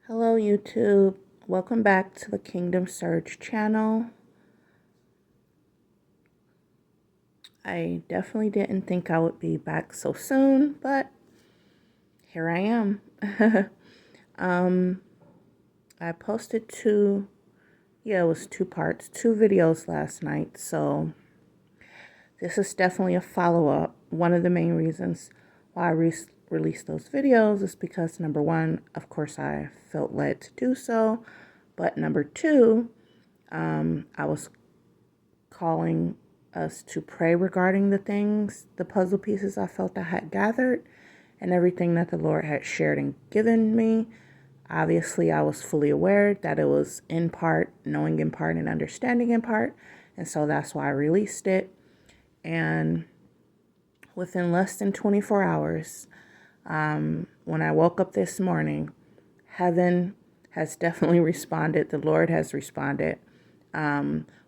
Hello YouTube, welcome back to the Kingdom Surge channel. I definitely didn't think I would be back so soon, but here I am. I posted it was two parts, two videos last night, so this is definitely a follow-up. One of the main reasons why I released those videos is because number one, of course, I felt led to do so, but number two, I was calling us to pray regarding the puzzle pieces I felt I had gathered and everything that the Lord had shared and given me. Obviously, I was fully aware that it was in part, knowing in part and understanding in part. And so that's why I released it. And within less than 24 hours, when I woke up this morning, heaven has definitely responded. The Lord has responded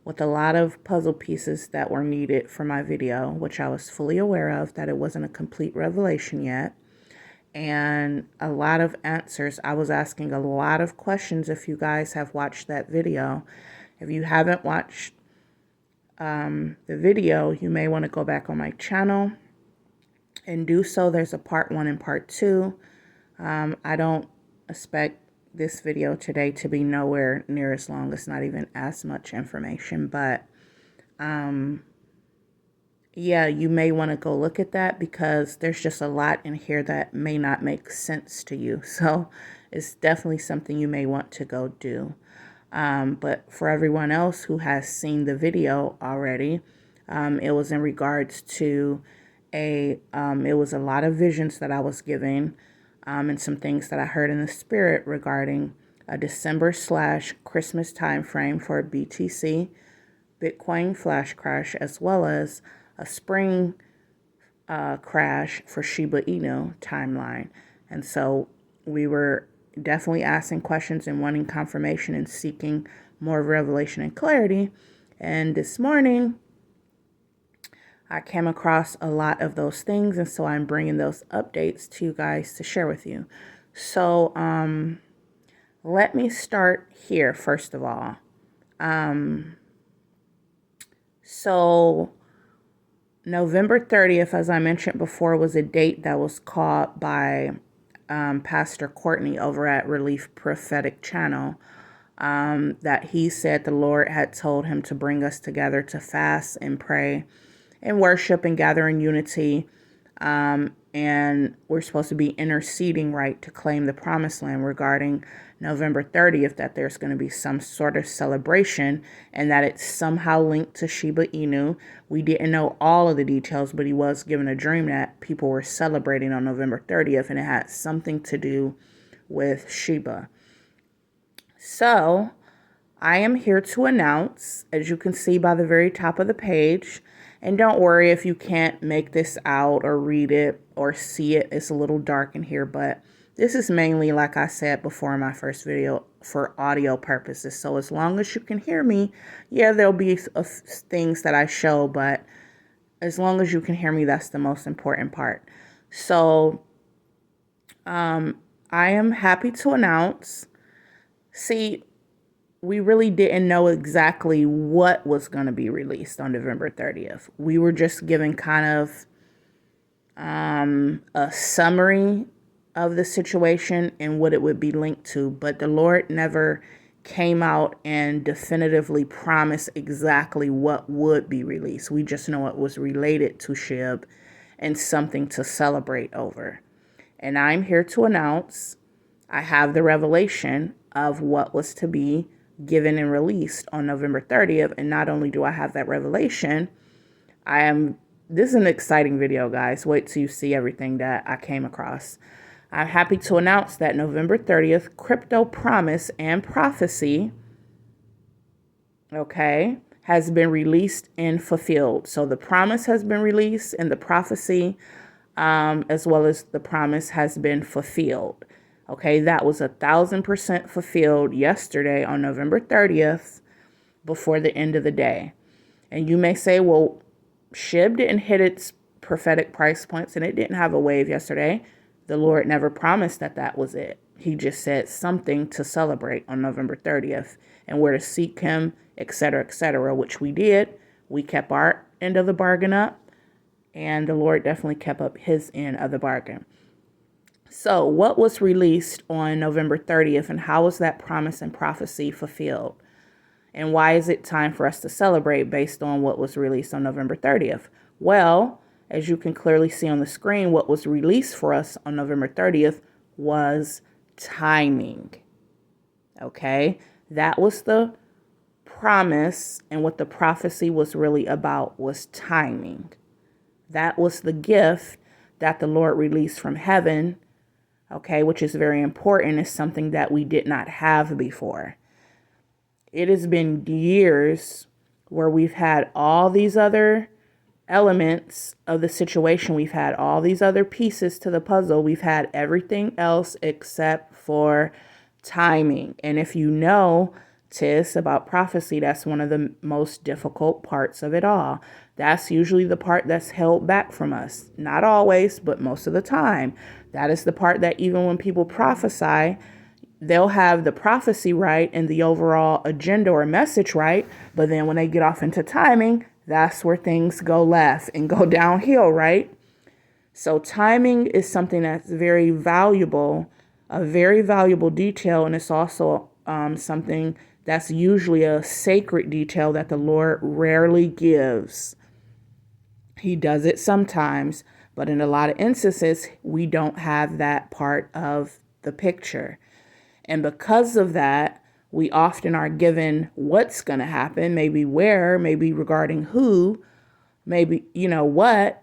with a lot of puzzle pieces that were needed for my video, which I was fully aware of, that it wasn't a complete revelation yet. And a lot of answers. I was asking a lot of questions. If you guys have watched that video, if you haven't watched the video, you may want to go back on my channel and do so. There's a part 1 and part 2. I don't expect this video today to be nowhere near as long. It's not even as much information, but yeah, you may want to go look at that because there's just a lot in here that may not make sense to you. So it's definitely something you may want to go do. But for everyone else who has seen the video already, it was in regards to it was a lot of visions that I was given, and some things that I heard in the spirit regarding a December/Christmas time frame for BTC, Bitcoin flash crash, as well as a spring crash for Shiba Inu timeline. And so we were definitely asking questions and wanting confirmation and seeking more revelation and clarity. And this morning, I came across a lot of those things, and so I'm bringing those updates to you guys to share with you. So let me start here, first of all. So November 30th, as I mentioned before, was a date that was caught by Pastor Courtney over at Relief Prophetic Channel, that he said the Lord had told him to bring us together to fast and pray and worship and gather in unity. And we're supposed to be interceding, right, to claim the promised land regarding November 30th, that there's going to be some sort of celebration and that it's somehow linked to Shiba Inu. We didn't know all of the details, but he was given a dream that people were celebrating on November 30th and it had something to do with Shiba. So I am here to announce, as you can see by the very top of the page, and don't worry if you can't make this out or read it or see it. It's a little dark in here, but this is mainly, like I said before in my first video, for audio purposes. So as long as you can hear me, yeah, there'll be things that I show, but as long as you can hear me, that's the most important part. So I am happy to announce, see, we really didn't know exactly what was going to be released on November 30th. We were just given kind of a summary of the situation and what it would be linked to, but the Lord never came out and definitively promised exactly what would be released. We just know it was related to Shib and something to celebrate over. And I'm here to announce I have the revelation of what was to be given and released on November 30th. And not only do I have that revelation, this is an exciting video, guys. Wait till you see everything that I came across. I'm happy to announce that November 30th, Crypto Promise and Prophecy, okay, has been released and fulfilled. So the promise has been released and the prophecy, as well as the promise, has been fulfilled. Okay, that was 1,000% fulfilled yesterday on November 30th before the end of the day. And you may say, well, SHIB didn't hit its prophetic price points and it didn't have a wave yesterday. The Lord never promised that that was it. he just said something to celebrate on November 30th, and we're to seek him, etc., which we did. We kept our end of the bargain up, and the Lord definitely kept up his end of the bargain. So what was released on November 30th, and how was that promise and prophecy fulfilled? And why is it time for us to celebrate based on what was released on November 30th? Well, as you can clearly see on the screen, what was released for us on November 30th was timing. Okay? That was the promise, and what the prophecy was really about was timing. That was the gift that the Lord released from heaven, okay, which is very important. It's something that we did not have before. It has been years where we've had all these other elements of the situation. We've had all these other pieces to the puzzle. We've had everything else except for timing. And if you know, Tis, about prophecy, that's one of the most difficult parts of it all. That's usually the part that's held back from us. Not always, but most of the time. That is the part that even when people prophesy, they'll have the prophecy right and the overall agenda or message right. But then when they get off into timing, that's where things go left and go downhill, right? So timing is something that's very valuable, a very valuable detail. And it's also something that's usually a sacred detail that the Lord rarely gives. He does it sometimes, but in a lot of instances, we don't have that part of the picture. And because of that, we often are given what's going to happen, maybe where, maybe regarding who, maybe, what,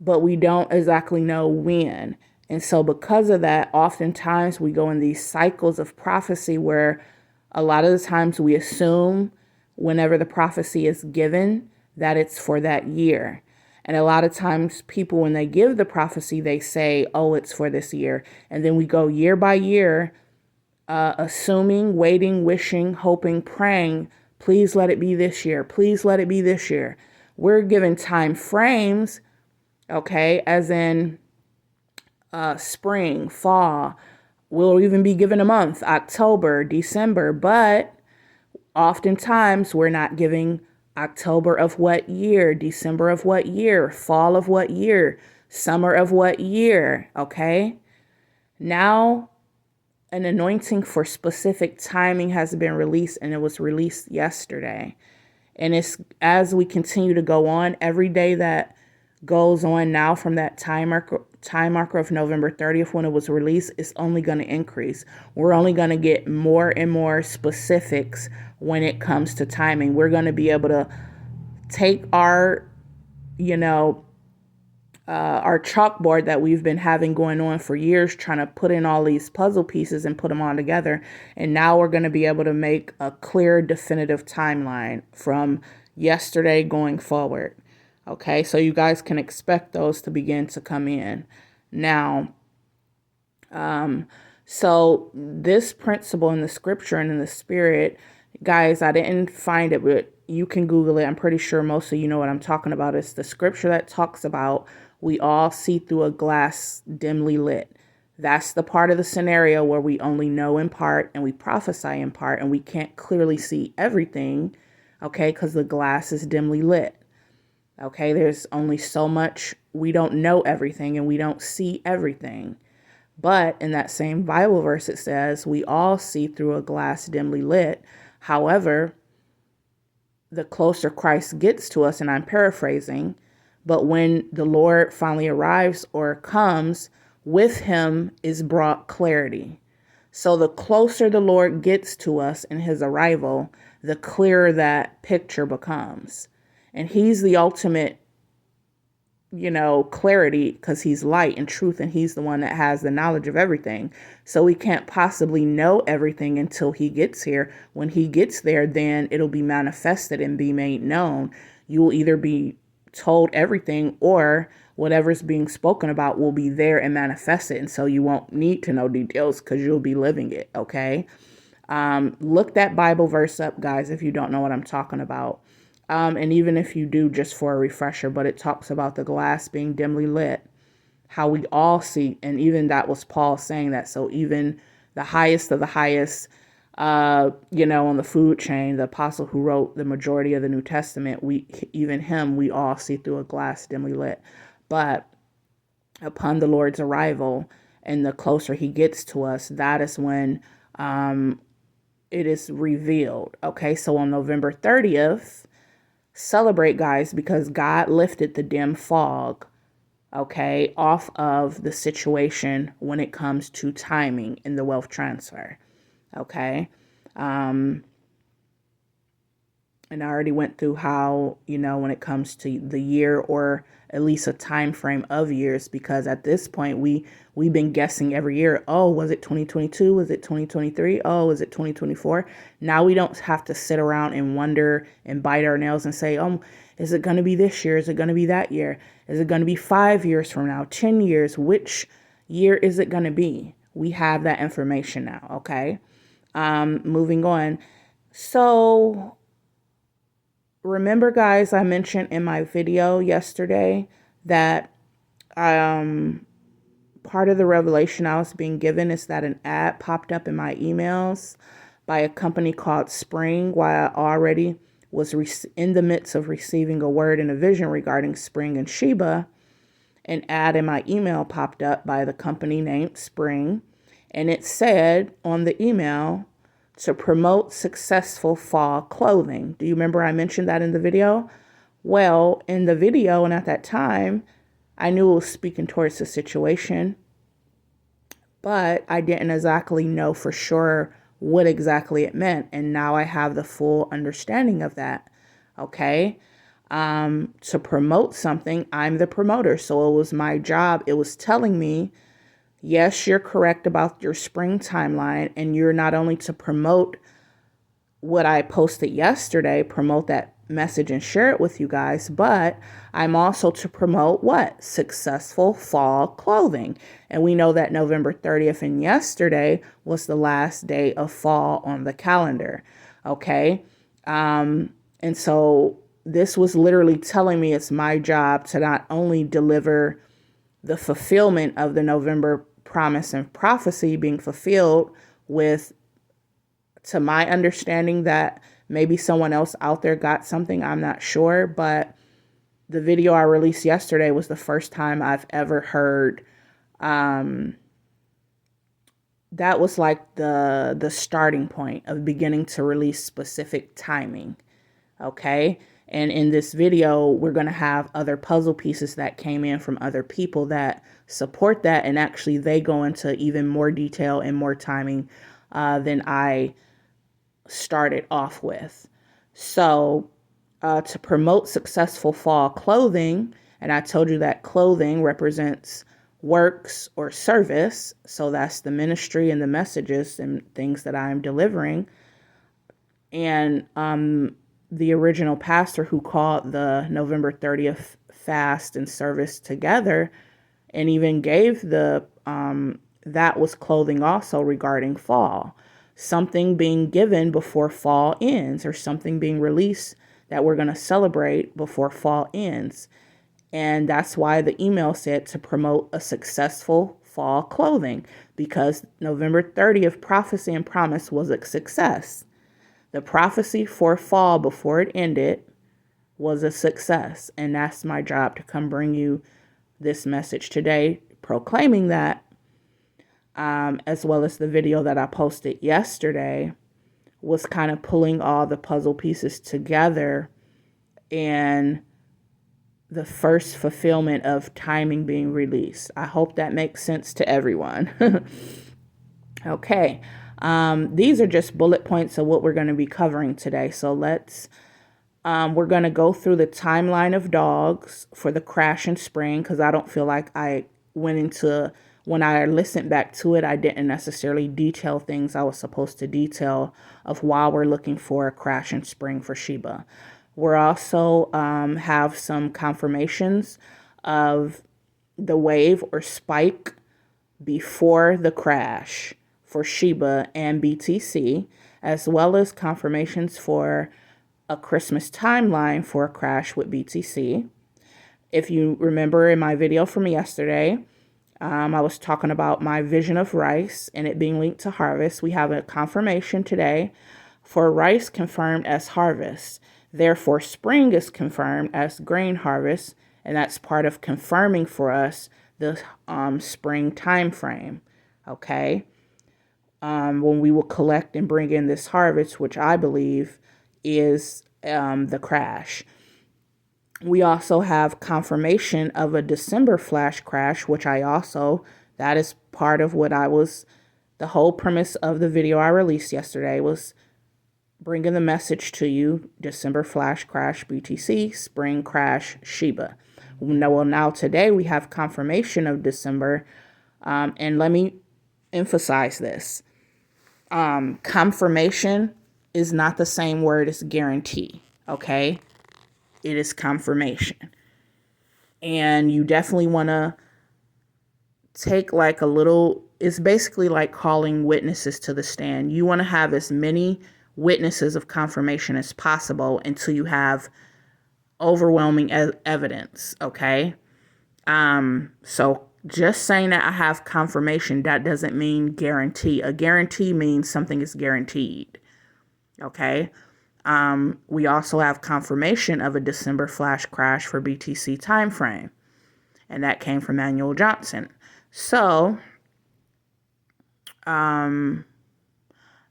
but we don't exactly know when. And so because of that, oftentimes we go in these cycles of prophecy where a lot of the times we assume whenever the prophecy is given that it's for that year. And a lot of times people, when they give the prophecy, they say, oh, it's for this year. And then we go year by year, assuming, waiting, wishing, hoping, praying, please let it be this year. Please let it be this year. We're given time frames, okay, as in spring, fall. We'll even be given a month, October, December, but oftentimes we're not giving October of what year, December of what year, fall of what year, summer of what year, okay? Now, an anointing for specific timing has been released, and it was released yesterday. And it's as we continue to go on, every day that goes on now from that time marker of November 30th when it was released, it's only going to increase. We're only going to get more and more specifics when it comes to timing. We're going to be able to take our chalkboard that we've been having going on for years, trying to put in all these puzzle pieces and put them all together. And now we're going to be able to make a clear, definitive timeline from yesterday going forward. Okay, so you guys can expect those to begin to come in. Now, so this principle in the scripture and in the spirit, guys, I didn't find it, but you can Google it. I'm pretty sure most of you know what I'm talking about. It's the scripture that talks about we all see through a glass dimly lit. That's the part of the scenario where we only know in part and we prophesy in part and we can't clearly see everything, okay, because the glass is dimly lit. Okay, there's only so much. We don't know everything and we don't see everything. But in that same Bible verse, it says we all see through a glass dimly lit. However, the closer Christ gets to us, and I'm paraphrasing, but when the Lord finally arrives or comes, with him is brought clarity. So the closer the Lord gets to us in his arrival, the clearer that picture becomes. And he's the ultimate, clarity, because he's light and truth, and he's the one that has the knowledge of everything. So we can't possibly know everything until he gets here. When he gets there, then it'll be manifested and be made known. You will either be told everything or whatever's being spoken about will be there and manifested. And so you won't need to know details because you'll be living it. Okay. Look that Bible verse up, guys, if you don't know what I'm talking about. And even if you do, just for a refresher, but it talks about the glass being dimly lit. how we all see, and even that was Paul saying that. So even the highest of the highest, on the food chain, the apostle who wrote the majority of the New Testament, we all see through a glass dimly lit. But upon the Lord's arrival, and the closer he gets to us, that is when it is revealed. Okay, so on November 30th, celebrate, guys, because God lifted the dim fog, okay, off of the situation when it comes to timing in the wealth transfer. Okay. And I already went through how, when it comes to the year, or at least a time frame of years, because at this point we've been guessing every year. Oh, was it 2022? Was it 2023? Oh, was it 2024? Now we don't have to sit around and wonder and bite our nails and say, oh, is it going to be this year? Is it going to be that year? Is it going to be 5 years from now, 10 years? Which year is it going to be? We have that information now. Okay. Moving on. So remember, guys, I mentioned in my video yesterday that part of the revelation I was being given is that an ad popped up in my emails by a company called Spring, while I already was in the midst of receiving a word and a vision regarding Spring and Sheba. An ad in my email popped up by the company named Spring, and it said on the email to promote successful fall clothing. Do you remember I mentioned that in the video? Well, in the video and at that time, I knew it was speaking towards the situation, but I didn't exactly know for sure what exactly it meant. And now I have the full understanding of that. Okay. To promote something, I'm the promoter. So it was my job. It was telling me, yes, you're correct about your spring timeline, and you're not only to promote what I posted yesterday, promote that message and share it with you guys, but I'm also to promote what? Successful fall clothing. And we know that November 30th and yesterday was the last day of fall on the calendar. Okay. And so this was literally telling me it's my job to not only deliver the fulfillment of the November promise and prophecy being fulfilled with, to my understanding, that maybe someone else out there got something, I'm not sure, but the video I released yesterday was the first time I've ever heard, that was like the starting point of beginning to release specific timing. Okay. And in this video, we're going to have other puzzle pieces that came in from other people that support that. And actually, they go into even more detail and more timing than I started off with. So to promote successful fall clothing, and I told you that clothing represents works or service. So that's the ministry and the messages and things that I'm delivering. And the original pastor who called the November 30th fast and service together, and even gave the that was clothing also regarding fall, something being given before fall ends, or something being released that we're going to celebrate before fall ends. And that's why the email said to promote a successful fall clothing, because November 30th prophecy and promise was a success. The prophecy for fall before it ended was a success. And that's my job, to come bring you this message today, proclaiming that, as well as the video that I posted yesterday was kind of pulling all the puzzle pieces together, and the first fulfillment of timing being released. I hope that makes sense to everyone. Okay. These are just bullet points of what we're going to be covering today. So we're going to go through the timeline of dogs for the crash and spring, because I don't feel like I went into, when I listened back to it, I didn't necessarily detail things I was supposed to detail of while we're looking for a crash and spring for Sheba. We're also have some confirmations of the wave or spike before the crash for Sheba and BTC, as well as confirmations for a Christmas timeline for a crash with BTC. If you remember in my video from yesterday, I was talking about my vision of rice and it being linked to harvest. We have a confirmation today for rice confirmed as harvest. Therefore, spring is confirmed as grain harvest, and that's part of confirming for us the spring time frame. Okay, when we will collect and bring in this harvest, which I believe is the crash. We also have confirmation of a December flash crash, which that is part of the whole premise of the video I released yesterday was bringing the message to you, December flash crash BTC, spring crash Shiba. Now today we have confirmation of December, and let me emphasize this. Confirmation is not the same word as guarantee, okay? It is confirmation. And you definitely want to take it's basically like calling witnesses to the stand. You want to have as many witnesses of confirmation as possible until you have overwhelming evidence, okay? So just saying that I have confirmation, that doesn't mean guarantee. A guarantee means something is guaranteed, okay? We also have confirmation of a December flash crash for BTC time frame, and that came from Manuel Johnson. So,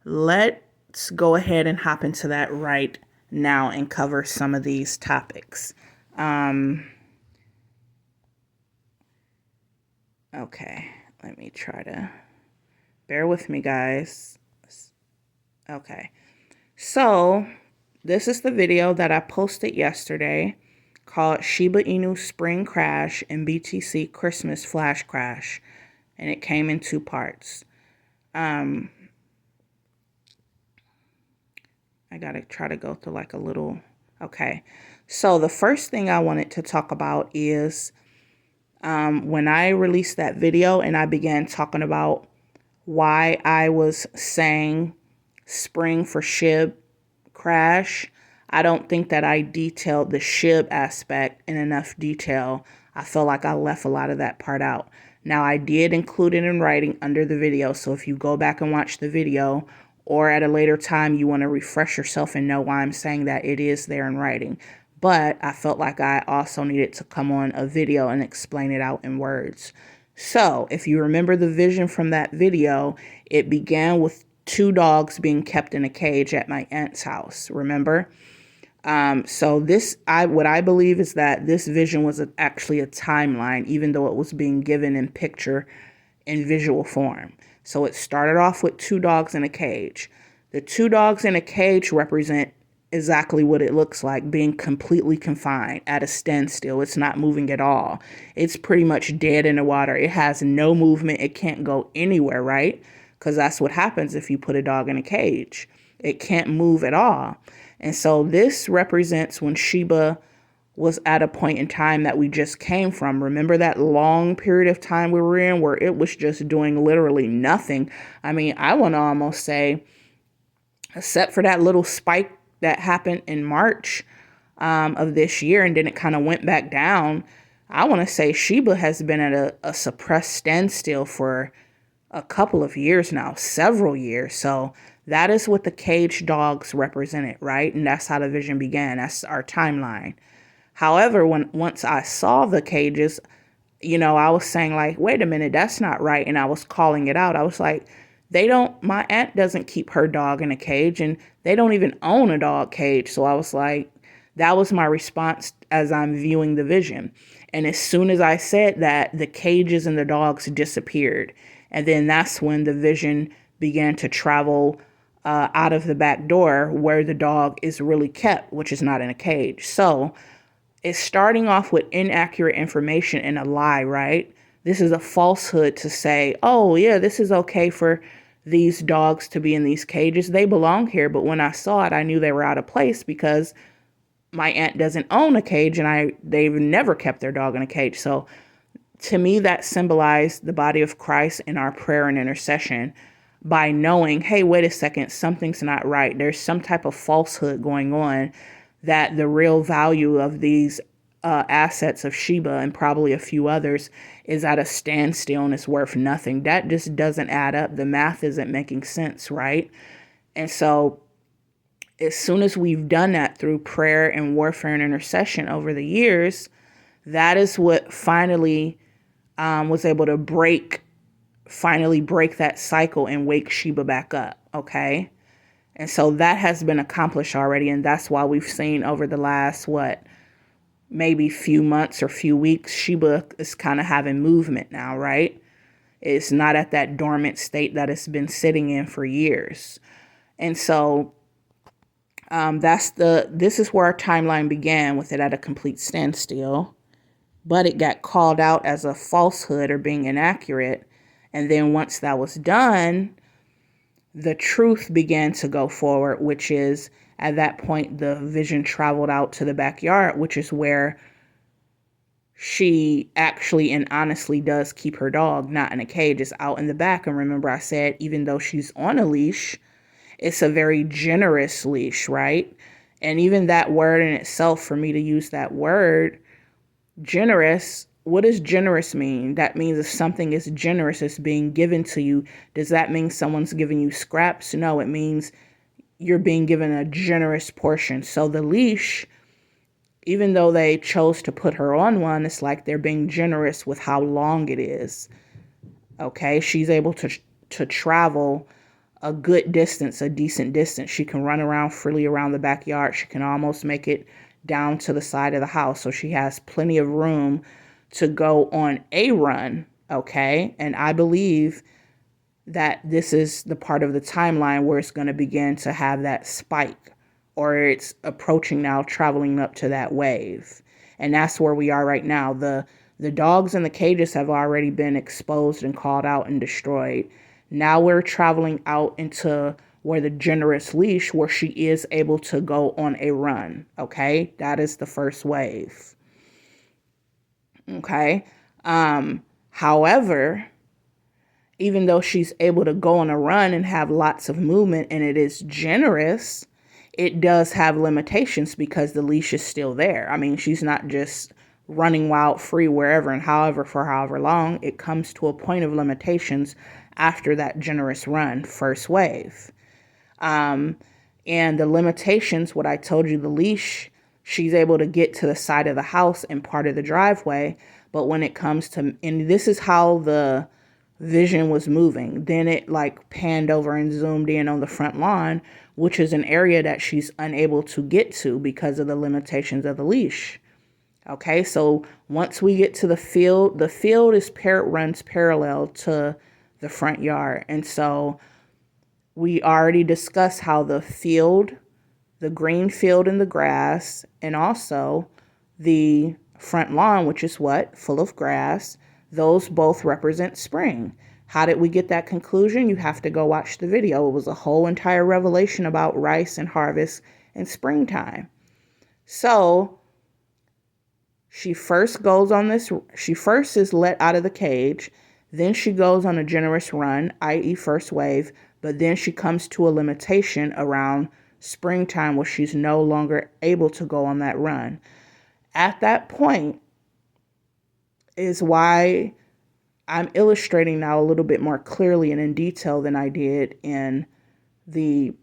let's go ahead and hop into that right now and cover some of these topics. Okay, let me try to bear with me, guys. Okay, so this is the video that I posted yesterday called Shiba Inu Spring Crash and BTC Christmas Flash Crash, and it came in 2 parts. I gotta try to go through like a little. Okay, so the first thing I wanted to talk about is when I released that video and I began talking about why I was saying spring for SHIB crash. I don't think that I detailed the SHIB aspect in enough detail. I feel like I left a lot of that part out. Now, I did include it in writing under the video, so if you go back and watch the video, or at a later time you want to refresh yourself and know why I'm saying that, it is there in writing. But I felt like I also needed to come on a video and explain it out in words. So, if you remember the vision from that video, it began with 2 dogs being kept in a cage at my aunt's house, remember? So what I believe is that this vision was actually a timeline, even though it was being given in visual form. So it started off with 2 dogs in a cage. The 2 dogs in a cage represent exactly what it looks like, being completely confined at a standstill. It's not moving at all. It's pretty much dead in the water. It has no movement. It can't go anywhere, right? Because that's what happens if you put a dog in a cage. It can't move at all. And so this represents when Shiba was at a point in time that we just came from. Remember that long period of time we were in where it was just doing literally nothing? I mean, I want to almost say, except for that little spike that happened in March of this year, and then it kind of went back down, I want to say Shiba has been at a suppressed standstill for a couple of years now, several years. So that is what the cage dogs represented, right? And that's how the vision began. That's our timeline. However, once I saw the cages, I was saying like, wait a minute, that's not right. And I was calling it out. I was like, my aunt doesn't keep her dog in a cage, and they don't even own a dog cage. So I was like, that was my response as I'm viewing the vision. And as soon as I said that, the cages and the dogs disappeared. And then that's when the vision began to travel out of the back door where the dog is really kept, which is not in a cage. So it's starting off with inaccurate information and a lie, right? This is a falsehood to say, oh, yeah, this is okay for these dogs to be in these cages. They belong here. But when I saw it, I knew they were out of place because my aunt doesn't own a cage and they've never kept their dog in a cage. So to me, that symbolized the body of Christ in our prayer and intercession by knowing, hey, wait a second, something's not right. There's some type of falsehood going on, that the real value of these assets of Sheba and probably a few others is at a standstill and is worth nothing. That just doesn't add up. The math isn't making sense, right? And so as soon as we've done that through prayer and warfare and intercession over the years, that is what finally was able to finally break that cycle and wake Sheba back up, okay? And so that has been accomplished already, and that's why we've seen over the last, maybe few months or few weeks, Sheba is kind of having movement now, right? It's not at that dormant state that it's been sitting in for years. And so this is where our timeline began, with it at a complete standstill, but it got called out as a falsehood or being inaccurate. And then once that was done, the truth began to go forward, which is at that point, the vision traveled out to the backyard, which is where she actually and honestly does keep her dog, not in a cage. It's out in the back. And remember, I said, even though she's on a leash, it's a very generous leash, right? And even that word in itself, for me to use that word, generous, what does generous mean? That means if something is generous, it's being given to you. Does that mean someone's giving you scraps? No, it means you're being given a generous portion. So the leash, even though they chose to put her on one, it's like they're being generous with how long it is. Okay, she's able to travel a good distance, a decent distance. She can run around freely around the backyard. She can almost make it down to the side of the house. So she has plenty of room to go on a run. Okay, and I believe that this is the part of the timeline where it's going to begin to have that spike, or it's approaching now, traveling up to that wave. And that's where we are right now. The dogs in the cages have already been exposed and called out and destroyed. Now we're traveling out into where the generous leash, where she is able to go on a run. Okay, that is the first wave. Okay. However, even though she's able to go on a run and have lots of movement and it is generous, it does have limitations because the leash is still there. I mean, she's not just running wild free wherever and for however long. It comes to a point of limitations after that generous run, first wave. And the limitations, what I told you, the leash, she's able to get to the side of the house and part of the driveway. But when it comes to, and this is how the vision was moving, then it like panned over and zoomed in on the front lawn, which is an area that she's unable to get to because of the limitations of the leash. Okay, so once we get to the field runs parallel to the front yard. And so we already discussed how the field, the green field and the grass, and also the front lawn, which is full of grass, those both represent spring. How did we get that conclusion? You have to go watch the video. It was a whole entire revelation about rice and harvest and springtime. So she first is let out of the cage. Then she goes on a generous run, i.e. first wave, but then she comes to a limitation around springtime where she's no longer able to go on that run. At that point is why I'm illustrating now a little bit more clearly and in detail than I did in the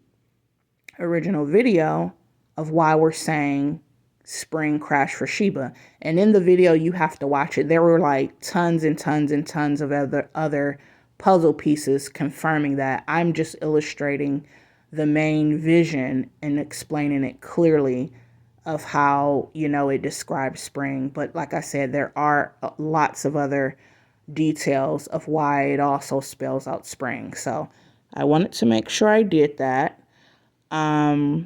original video of why we're saying spring crash for Sheba. And in the video, you have to watch it. There were like tons and tons and tons of other puzzle pieces confirming that. I'm just illustrating the main vision and explaining it clearly of how, it describes spring. But like I said, there are lots of other details of why it also spells out spring. So I wanted to make sure I did that. On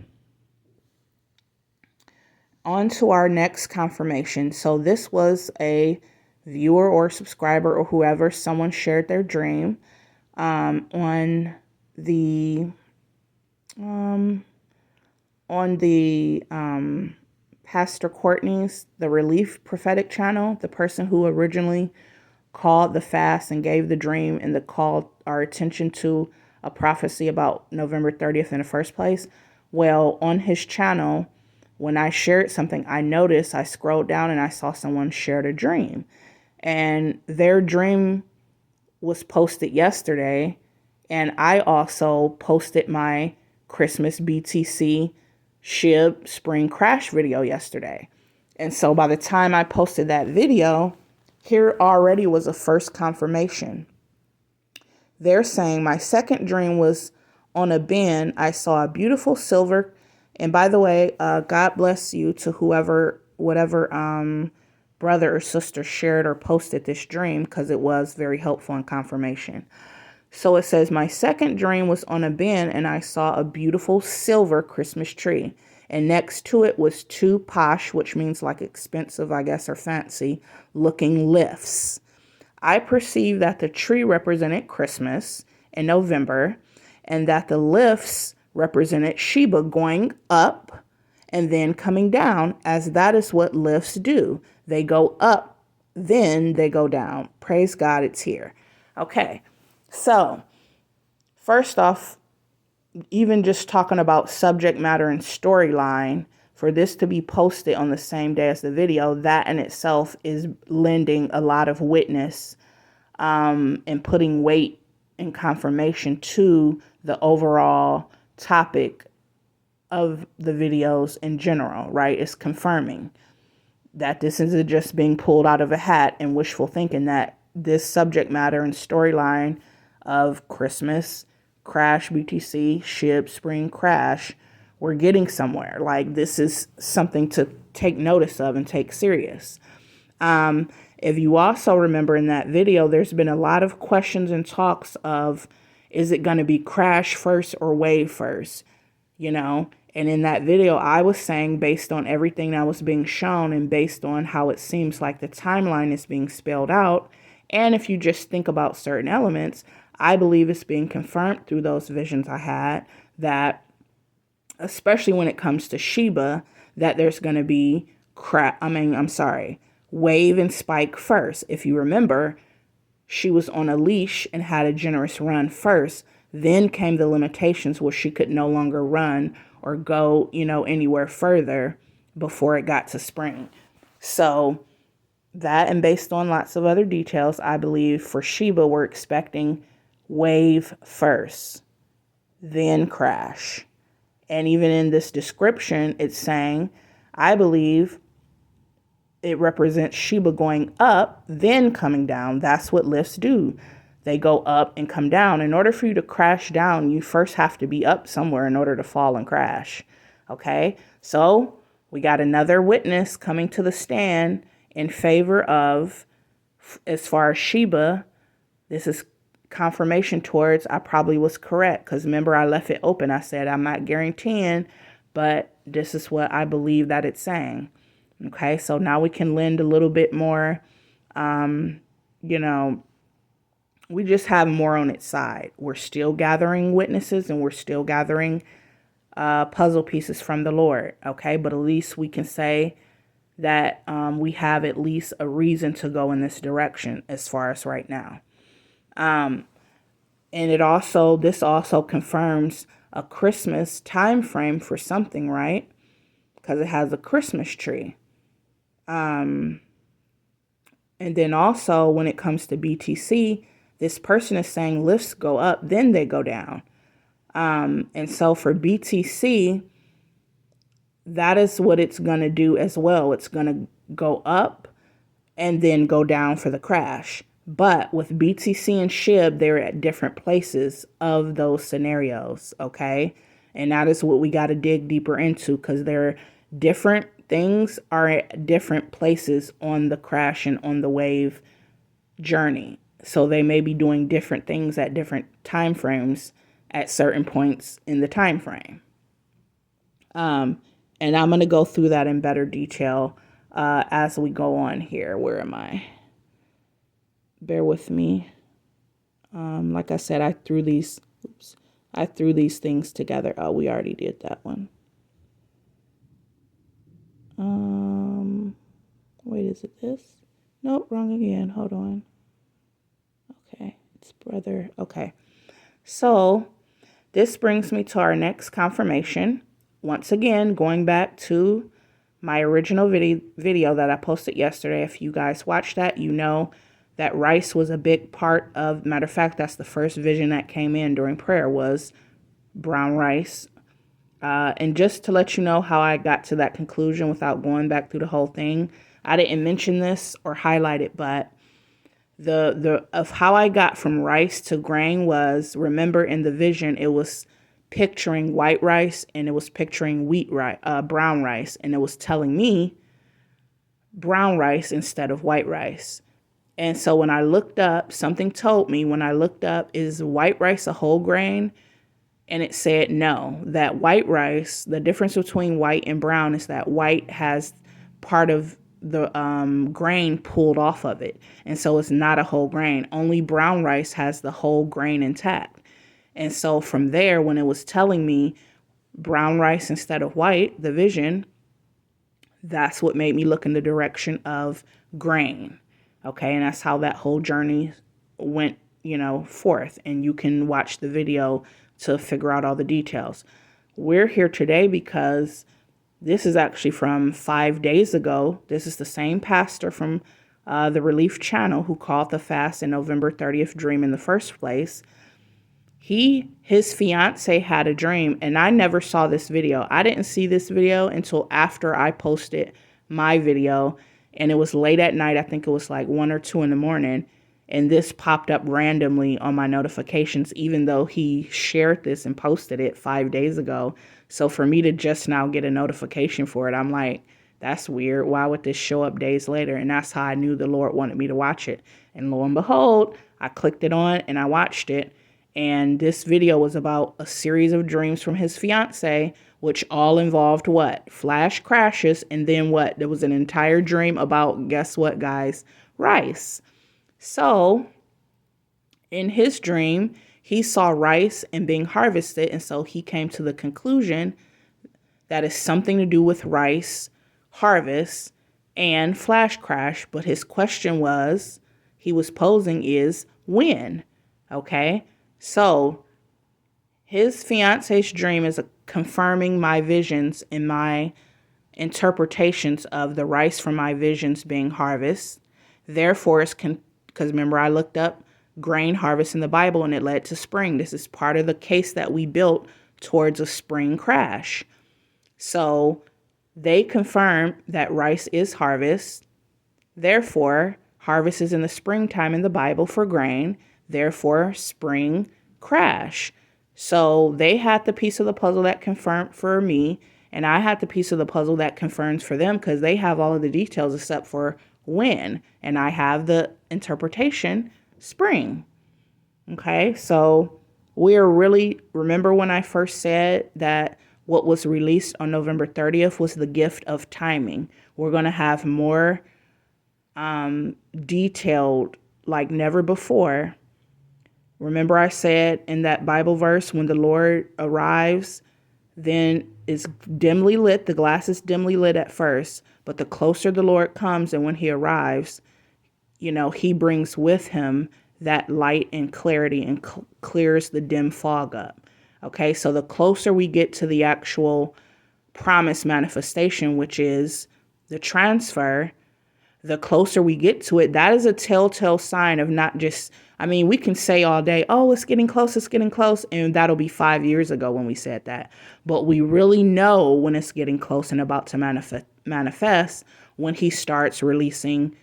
to our next confirmation. So this was a viewer or subscriber or whoever, someone shared their dream on the Pastor Courtney's The Relief Prophetic channel, the person who originally called the fast and gave the dream and the call our attention to a prophecy about November 30th in the first place. Well, on his channel, when I shared something, I scrolled down and I saw someone shared a dream. And their dream was posted yesterday. And I also posted my Christmas BTC SHIB spring crash video yesterday. And so by the time I posted that video, here already was a first confirmation. They're saying my second dream was on a bin. I saw a beautiful silver. And by the way, God bless you to whatever brother or sister shared or posted this dream, because it was very helpful in confirmation. So it says, my second dream was on a bin and I saw a beautiful silver Christmas tree. And next to it was two posh, which means like expensive, I guess, or fancy looking lifts. I perceived that the tree represented Christmas in November and that the lifts represented Sheba going up and then coming down, as that is what lifts do. They go up, then they go down. Praise God, it's here. Okay, so first off, even just talking about subject matter and storyline, for this to be posted on the same day as the video, that in itself is lending a lot of witness and putting weight and confirmation to the overall topic of the videos in general, right? It's confirming that this isn't just being pulled out of a hat and wishful thinking, that this subject matter and storyline of Christmas, crash, BTC, SHIB, spring crash, we're getting somewhere. Like, this is something to take notice of and take serious. If you also remember in that video, there's been a lot of questions and talks of, is it going to be crash first or wave first? You know, and in that video, I was saying, based on everything that was being shown and based on how it seems like the timeline is being spelled out, and if you just think about certain elements, I believe it's being confirmed through those visions I had, that especially when it comes to Sheba, that there's going to be wave and spike first. If you remember, she was on a leash and had a generous run first. Then came the limitations where she could no longer run or go, anywhere further before it got to spring. So that, and based on lots of other details, I believe for Sheba, we're expecting wave first, then crash. And even in this description, it's saying, I believe it represents Sheba going up, then coming down. That's what lifts do. They go up and come down. In order for you to crash down, you first have to be up somewhere in order to fall and crash. Okay, so we got another witness coming to the stand in favor of, as far as Sheba, this is confirmation towards I probably was correct, because remember, I left it open. I said I'm not guaranteeing, but this is what I believe that it's saying. Okay, so now we can lend a little bit more, we just have more on its side. We're still gathering witnesses and we're still gathering puzzle pieces from the Lord. Okay, but at least we can say that we have at least a reason to go in this direction as far as right now. And this also confirms a Christmas time frame for something, right? Because it has a Christmas tree. And then also when it comes to BTC, this person is saying lifts go up, then they go down. And so for BTC, that is what it's going to do as well. It's going to go up and then go down for the crash. But with BTC and SHIB, they're at different places of those scenarios, okay? And that is what we got to dig deeper into, because they're different things are at different places on the crash and on the wave journey. So they may be doing different things at different time frames at certain points in the time frame. And I'm going to go through that in better detail as we go on here. Where am I? Bear with me. Like I said, I threw these things together. Oh, we already did that one. Wait, is it this? Nope, wrong again. Hold on. Okay, it's brother. Okay. So this brings me to our next confirmation. once again, going back to my original video that I posted yesterday. If you guys watched that, you know that rice was a big part of, matter of fact, that's the first vision that came in during prayer, was brown rice. And just to let you know how I got to that conclusion without going back through the whole thing, I didn't mention this or highlight it, but the of how I got from rice to grain was, remember in the vision, it was picturing white rice and it was picturing brown rice, and it was telling me brown rice instead of white rice. And so when I looked up, something told me when I looked up, is white rice a whole grain? And it said no, that white rice, the difference between white and brown is that white has part of the grain pulled off of it. And so it's not a whole grain. Only brown rice has the whole grain intact. And so from there, when it was telling me brown rice instead of white, the vision, that's what made me look in the direction of grain. Okay, and that's how that whole journey went, forth. And you can watch the video to figure out all the details. We're here today because this is actually from 5 days ago. This is the same pastor from the Relief Channel who called the fast and November 30th dream in the first place. His fiance had a dream, and I never saw this video. I didn't see this video until after I posted my video, and it was late at night. I think it was like 1 or 2 in the morning, and this popped up randomly on my notifications, even though he shared this and posted it 5 days ago. So for me to just now get a notification for it, I'm like, that's weird. Why would this show up days later? And that's how I knew the Lord wanted me to watch it. And lo and behold, I clicked it on and I watched it. And this video was about a series of dreams from his fiance, which all involved what? Flash crashes. And then what? There was an entire dream about, guess what, guys? Rice. So in his dream, he saw rice and being harvested. And so he came to the conclusion that it's something to do with rice, harvest, and flash crash. But his question he was posing is when? Okay. So his fiance's dream is confirming my visions and my interpretations of the rice from my visions being harvest. Therefore, because remember, I looked up grain harvest in the Bible and it led to spring. This is part of the case that we built towards a spring crash. So they confirm that rice is harvest. Therefore, harvest is in the springtime in the Bible for grain. Therefore, spring crash. So they had the piece of the puzzle that confirmed for me, and I had the piece of the puzzle that confirms for them because they have all of the details except for when, and I have the interpretation spring. Okay, so remember when I first said that what was released on November 30th was the gift of timing. We're going to have more detailed like never before. Remember I said in that Bible verse, when the Lord arrives, then it's dimly lit. The glass is dimly lit at first, but the closer the Lord comes and when he arrives, he brings with him that light and clarity and clears the dim fog up. Okay, so the closer we get to the actual promise manifestation, which is the transfer, the closer we get to it, that is a telltale sign of not just, we can say all day, oh, it's getting close, and that'll be 5 years ago when we said that. But we really know when it's getting close and about to manifest when he starts releasing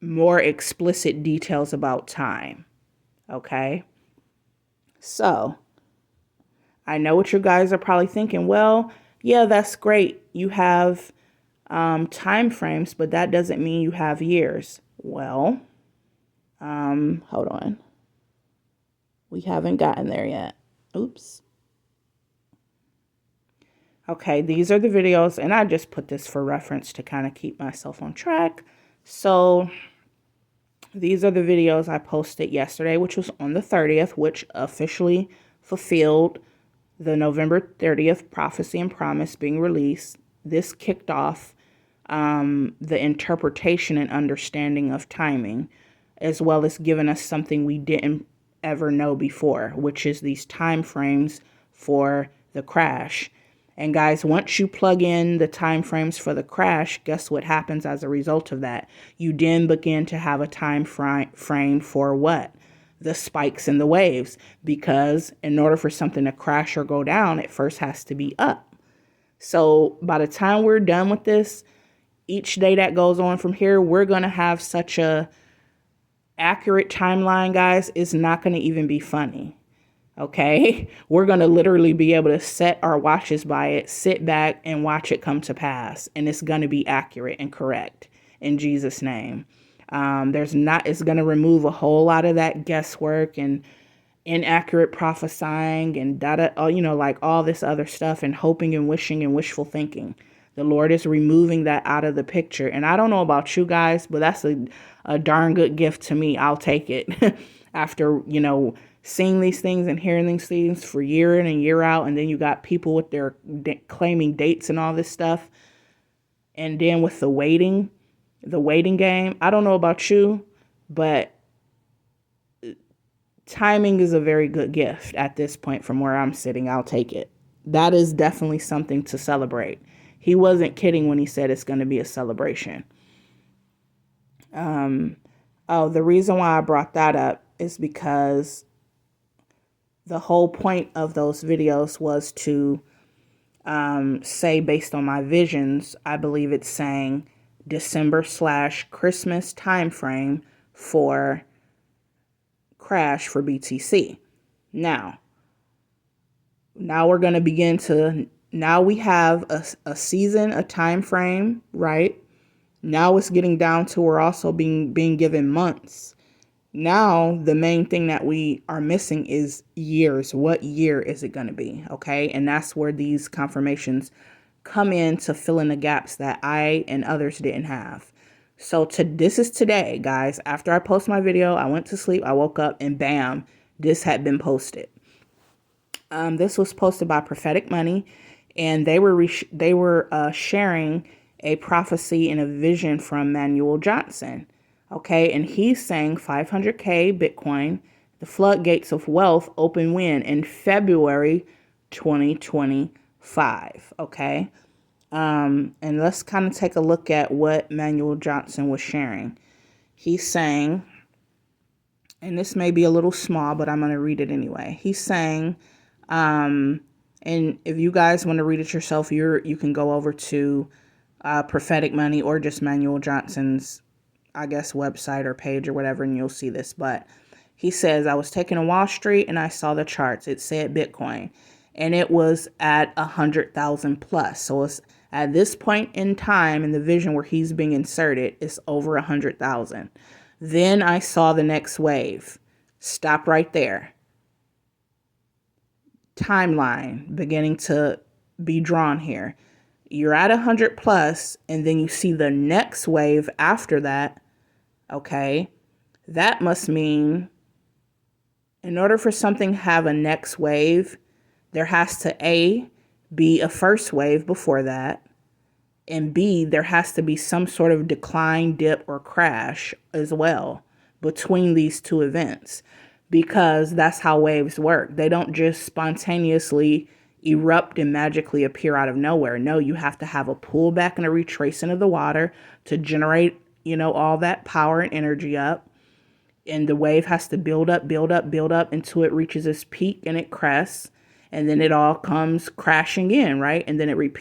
more explicit details about time. Okay? So, I know what you guys are probably thinking. Well, yeah, that's great. You have time frames, but that doesn't mean you have years. Well, hold on. We haven't gotten there yet. Oops. Okay, these are the videos, and I just put this for reference to kind of keep myself on track. So these are the videos I posted yesterday, which was on the 30th, which officially fulfilled the November 30th prophecy and promise being released. This kicked off the interpretation and understanding of timing, as well as giving us something we didn't ever know before, which is these time frames for the crash. And guys, once you plug in the time frames for the crash, guess what happens as a result of that? You then begin to have a time frame for what? The spikes and the waves. Because in order for something to crash or go down, it first has to be up. So by the time we're done with this, each day that goes on from here, we're going to have such a accurate timeline, guys. It's not going to even be funny. Okay, we're going to literally be able to set our watches by it, sit back and watch it come to pass. And it's going to be accurate and correct in Jesus' name. It's going to remove a whole lot of that guesswork and inaccurate prophesying and like all this other stuff and hoping and wishing and wishful thinking. The Lord is removing that out of the picture. And I don't know about you guys, but that's a darn good gift to me. I'll take it after, seeing these things and hearing these things for year in and year out. And then you got people with their claiming dates and all this stuff. And then with the waiting game, I don't know about you, but timing is a very good gift at this point from where I'm sitting. I'll take it. That is definitely something to celebrate. He wasn't kidding when he said it's going to be a celebration. The reason why I brought that up is because the whole point of those videos was to say, based on my visions, I believe it's saying December/Christmas timeframe for crash for BTC. Now we're going to begin to, now we have a season, a time frame, right? Now it's getting down to we're also being given months. Now, the main thing that we are missing is years. What year is it going to be? Okay. And that's where these confirmations come in to fill in the gaps that I and others didn't have. So this is today, guys. After I post my video, I went to sleep, I woke up, and bam, this had been posted. This was posted by Prophetic Money, and they were sharing a prophecy and a vision from Manuel Johnson. Okay, and he's saying 500K Bitcoin, the floodgates of wealth open when in February 2025. Okay, and let's kind of take a look at what Manuel Johnson was sharing. He's saying, and this may be a little small, but I'm going to read it anyway. He's saying, and if you guys want to read it yourself, you can go over to Prophetic Money or just Manuel Johnson's, I guess, website or page or whatever, and you'll see this. But he says, I was taking to Wall Street and I saw the charts. It said Bitcoin, and it was at 100,000 plus. So it's at this point in time in the vision where he's being inserted, it's over 100,000. Then I saw the next wave. Stop right there. Timeline beginning to be drawn here. You're at 100 plus, and then you see the next wave after that. Okay, that must mean in order for something to have a next wave, there has to A, be a first wave before that, and B, there has to be some sort of decline, dip, or crash as well between these two events, because that's how waves work. They don't just spontaneously erupt and magically appear out of nowhere. No, you have to have a pullback and a retracing of the water to generate, all that power and energy up. And the wave has to build up until it reaches its peak and it crests. And then it all comes crashing in, right? And then it repeats